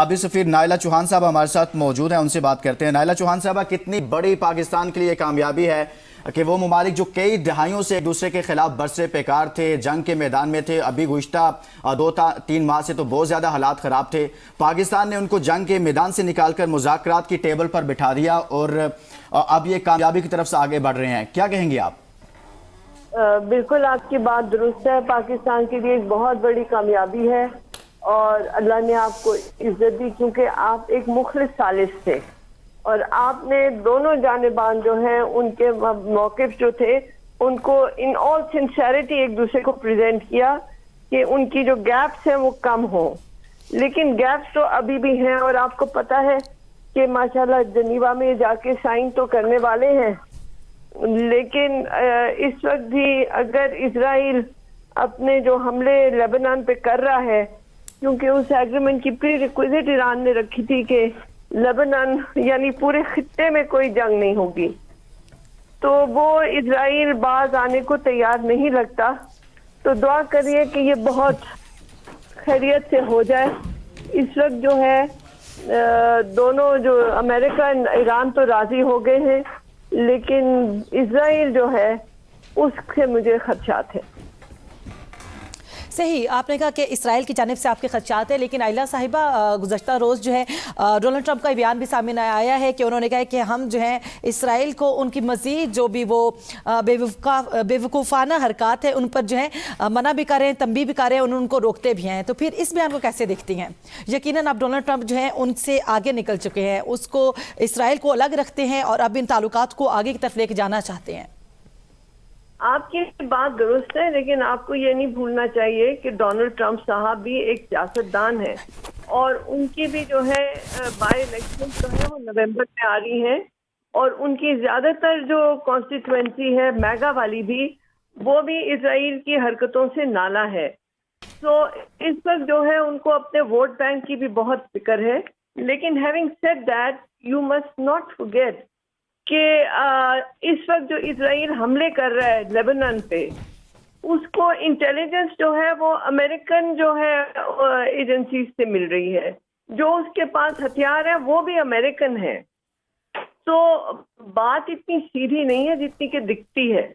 अभी सफीर नाइला चौहान साहब हमारे साथ मौजूद हैं, उनसे बात करते हैं। नाइला चौहान साहबा, कितनी बड़ी पाकिस्तान के लिए कामयाबी है कि वो ममालिक जो कई दहाइयों से एक दूसरे के खिलाफ बरसे पेकार थे, जंग के मैदान में थे, अभी गुज़िश्ता 2-3 माह से तो बहुत ज़्यादा हालात ख़राब थे, पाकिस्तान ने उनको जंग के मैदान से निकाल कर मुज़ाकरात की टेबल पर बिठा दिया और अब ये कामयाबी की तरफ से आगे बढ़ रहे हैं। क्या कहेंगे आप? बिल्कुल आपकी बात दुरुस्त है। पाकिस्तान के लिए एक बहुत बड़ी कामयाबी है और अल्लाह ने आपको इज्जत दी क्योंकि आप एक मुखलिस सालिस थे और आपने दोनों जानिबान जो हैं उनके मौक़िफ़ जो थे उनको इन ऑल सिंसेरिटी एक दूसरे को प्रेजेंट किया कि उनकी जो गैप्स हैं वो कम हो, लेकिन गैप्स तो अभी भी हैं। और आपको पता है कि माशाल्लाह जनीवा में जाके साइन तो करने वाले हैं, लेकिन इस वक्त भी अगर इजराइल अपने जो हमले लेबनान पे कर रहा है, क्योंकि उस एग्रीमेंट की प्री रिक्विजिट ईरान ने रखी थी कि लेबनान यानी पूरे खित्ते में कोई जंग नहीं होगी, तो वो इजराइल बाज आने को तैयार नहीं लगता। तो दुआ करिए कि ये बहुत खैरियत से हो जाए। इस वक्त जो है दोनों जो अमेरिका ईरान तो राजी हो गए हैं, लेकिन इजराइल जो है उससे मुझे खदशात है। सही आपने कहा कि इसराइल की जानिब से आपके खदशात हैं, लेकिन आइला साहिबा गुज़श्ता रोज़ जो है डोनाल्ड ट्रंप का बयान भी सामने आया है कि उन्होंने कहा है कि हम जो है इसराइल को उनकी मज़ीद जो भी वो बेवकूफ़ाना हरकत है उन पर जो है मना भी कर रहे हैं, तंबीह भी कर रहे हैं, उनको रोकते भी हैं। तो फिर इस बयान को कैसे देखती हैं? यकीनन अब डोनाल्ड ट्रंप जो है उनसे आगे निकल चुके हैं, उसको इसराइल को अलग रखते हैं और अब इन ताल्लुकात को आगे की तरफ लेके जाना चाहते हैं। आपकी बात दुरुस्त है, लेकिन आपको ये नहीं भूलना चाहिए कि डोनाल्ड ट्रंप साहब भी एक सियासतदान है और उनकी भी जो है बाय इलेक्शन जो है वो नवंबर में आ रही है और उनकी ज्यादातर जो कॉन्स्टिट्यूएंसी है मैगा वाली भी, वो भी इजराइल की हरकतों से नाला है। तो इस वक्त जो है उनको अपने वोट बैंक की भी बहुत फिक्र है, लेकिन having said that you must not forget कि इस वक्त जो इजराइल हमले कर रहा है लेबनान पे, उसको इंटेलिजेंस जो है वो अमेरिकन जो है एजेंसी से मिल रही है, जो उसके पास हथियार है वो भी अमेरिकन है। तो बात इतनी सीधी नहीं है जितनी कि दिखती है।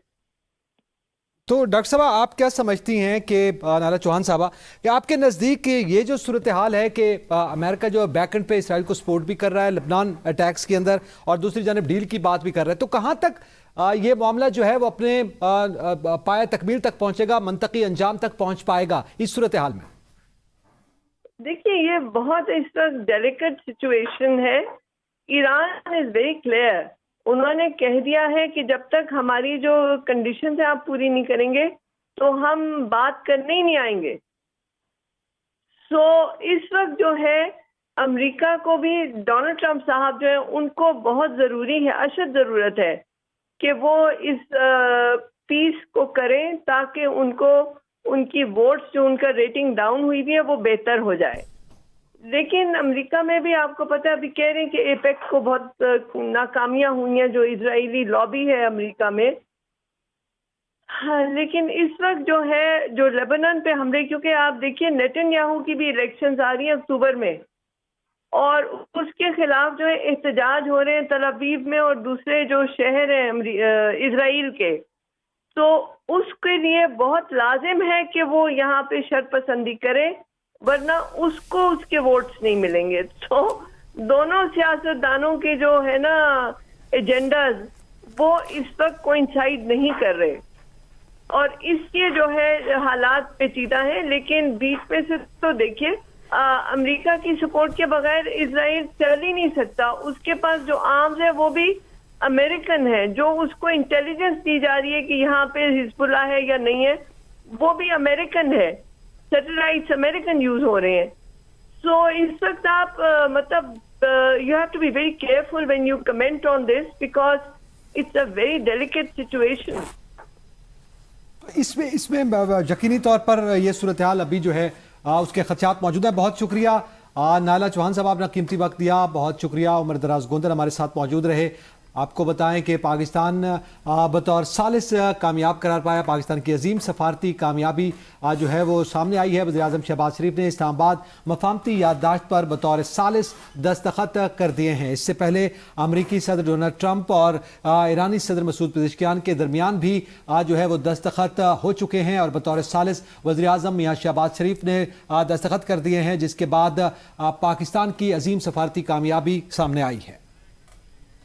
तो डॉक्टर साहब आप क्या समझती हैं कि नाइला चौहान साहबा कि आपके नज़दीक ये जो सूरत हाल है कि अमेरिका जो बैक एंड पे इसराइल को सपोर्ट भी कर रहा है लेबनान अटैक्स के अंदर और दूसरी जानब डील की बात भी कर रहा है, तो कहाँ तक ये मामला जो है वो अपने पाए तकमील तक पहुँचेगा, मंतकी अंजाम तक पहुँच पाएगा इस सूरत हाल में? देखिए ये बहुत इस वक्त डेलिकेट सिचुएशन है। ईरान इज वेरी क्लियर, उन्होंने कह दिया है कि जब तक हमारी जो कंडीशन है आप पूरी नहीं करेंगे तो हम बात करने ही नहीं आएंगे। सो इस वक्त जो है अमेरिका को भी डोनाल्ड ट्रंप साहब जो है उनको बहुत ज़रूरी है, अशद ज़रूरत है कि वो इस पीस को करें ताकि उनको उनकी वोट्स जो उनका रेटिंग डाउन हुई भी है वो बेहतर हो जाए। लेकिन अमेरिका में भी आपको पता है अभी कह रहे हैं कि एपेक्स को बहुत नाकामियां हुई हैं, जो इजरायली लॉबी है अमेरिका में। हाँ, लेकिन इस वक्त जो है जो लेबनान पे हमले, क्योंकि आप देखिए नेतन्याहू की भी इलेक्शंस आ रही हैं अक्टूबर में और उसके खिलाफ जो है एहतजाज हो रहे हैं तल अवीव में और दूसरे जो शहर हैं इजराइल के, तो उसके लिए बहुत लाजिम है कि वो यहाँ पे शरपसंदी करे, वरना उसको उसके वोट्स नहीं मिलेंगे। तो दोनों सियासतदानों के जो है ना एजेंडाज वो इस वक्त कोइंसाइड नहीं कर रहे और इसके जो है हालात पेचीदा हैं। लेकिन बीच में से तो देखिए अमेरिका की सपोर्ट के बगैर इजराइल चल ही नहीं सकता। उसके पास जो आर्म्स है वो भी अमेरिकन है, जो उसको इंटेलिजेंस दी जा रही है कि यहाँ पे हिजबुल्लाह है या नहीं है वो भी अमेरिकन है, सैटेलाइट्स अमेरिकन यूज हो रहे हैं। सो इस वक्त आप मतलब you have to be very careful when you comment on this because it's a very delicate situation. इसमें यकीनी तौर पर यह सूरत हाल अभी जो है उसके खदशात मौजूद हैं। बहुत शुक्रिया नाइला चौहान साहब, आपने कीमती वक्त दिया, बहुत शुक्रिया। उमर दराज गोंदर हमारे साथ मौजूद रहे। آپ کو بتائیں کہ پاکستان بطور ثالث کامیاب قرار پایا. پاکستان کی عظیم سفارتی کامیابی جو ہے وہ سامنے آئی ہے. وزیر اعظم شہباز شریف نے اسلام آباد مفاہمتی یادداشت پر بطور ثالث دستخط کر دیے ہیں. اس سے پہلے امریکی صدر ڈونلڈ ٹرمپ اور ایرانی صدر مسعود پزشکیان کے درمیان بھی جو ہے وہ دستخط ہو چکے ہیں اور بطور ثالث وزیر اعظم میاں شہباز شریف نے دستخط کر دیے ہیں، جس کے بعد پاکستان کی عظیم سفارتی کامیابی سامنے آئی ہے.